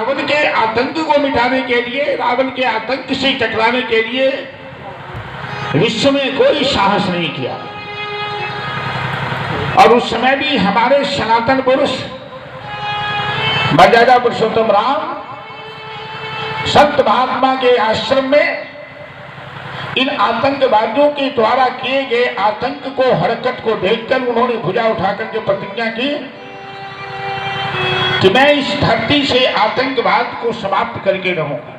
रावण के आतंक को मिटाने के लिए, रावण के आतंक से टकराने के लिए विश्व में कोई साहस नहीं किया। और उस समय भी हमारे सनातन पुरुष मर्यादा पुरुषोत्तम राम संत महात्मा के आश्रम में इन आतंकवादियों के द्वारा किए गए आतंक को, हरकत को देखकर उन्होंने भुजा उठाकर के प्रतिज्ञा की कि मैं इस धरती से आतंकवाद को समाप्त करके रहूंगा।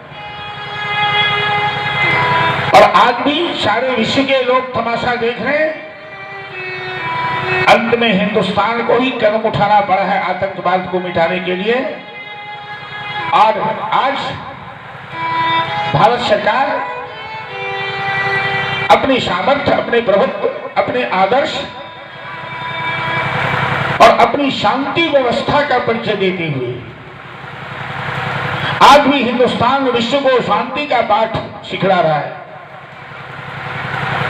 और आज भी सारे विश्व के लोग तमाशा देख रहे हैं। अंत में हिंदुस्तान को ही कदम उठाना पड़ा है आतंकवाद को मिटाने के लिए। और आज भारत सरकार अपनी सामर्थ्य, अपने प्रभुत्व, अपने आदर्श और अपनी शांति व्यवस्था का परिचय देते हुए आज भी हिंदुस्तान विश्व को शांति का पाठ सिखला रहा है।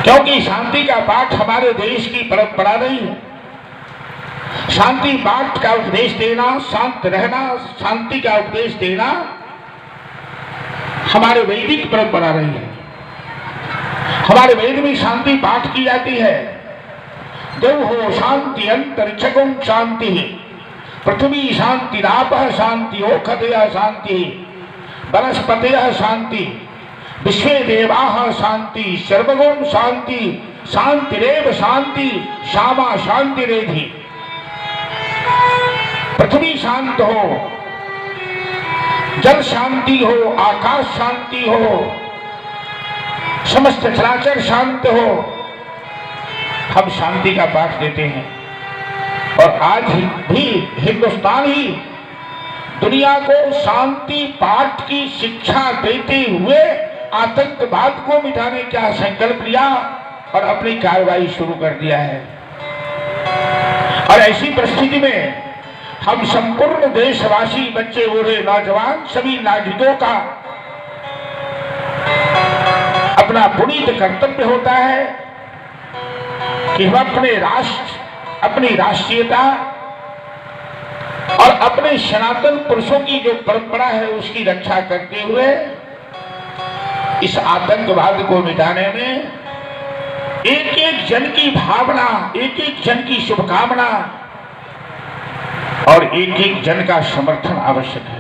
क्योंकि शांति का पाठ हमारे देश की परंपरा नहीं है। शांति पाठ का उपदेश देना, शांत रहना, शांति का उपदेश देना हमारे वैदिक परंपरा रही है। हमारे वेद में शांति पाठ की जाती है। देव हो शांति अंतरिक्षगुम शांति, पृथ्वी शांति, रापः शांति, ओखदयः शांति, वनस्पतयः शांति, विश्वे देवाः शांति, सर्वगुण शांति, शांतिरेव शांति, श्यामा शांतिरेधि। पृथ्वी शांत हो, जल शांति हो, आकाश शांति हो, समस्त चराचर शांत हो। हम शांति का पाठ देते हैं। और आज भी हिंदुस्तान ही दुनिया को शांति पाठ की शिक्षा देते हुए आतंकवाद को मिटाने का संकल्प लिया और अपनी कार्रवाई शुरू कर दिया है। और ऐसी परिस्थिति में हम संपूर्ण देशवासी, बच्चे, बूढ़े, नौजवान, सभी नागरिकों का अपना पुनीत कर्तव्य होता है कि हम अपने राष्ट्र, अपनी राष्ट्रीयता और अपने सनातन पुरुषों की जो परंपरा है उसकी रक्षा करते हुए इस आतंकवाद को मिटाने में एक एक जन की भावना, एक एक जन की शुभकामना और एक एक जन का समर्थन आवश्यक है।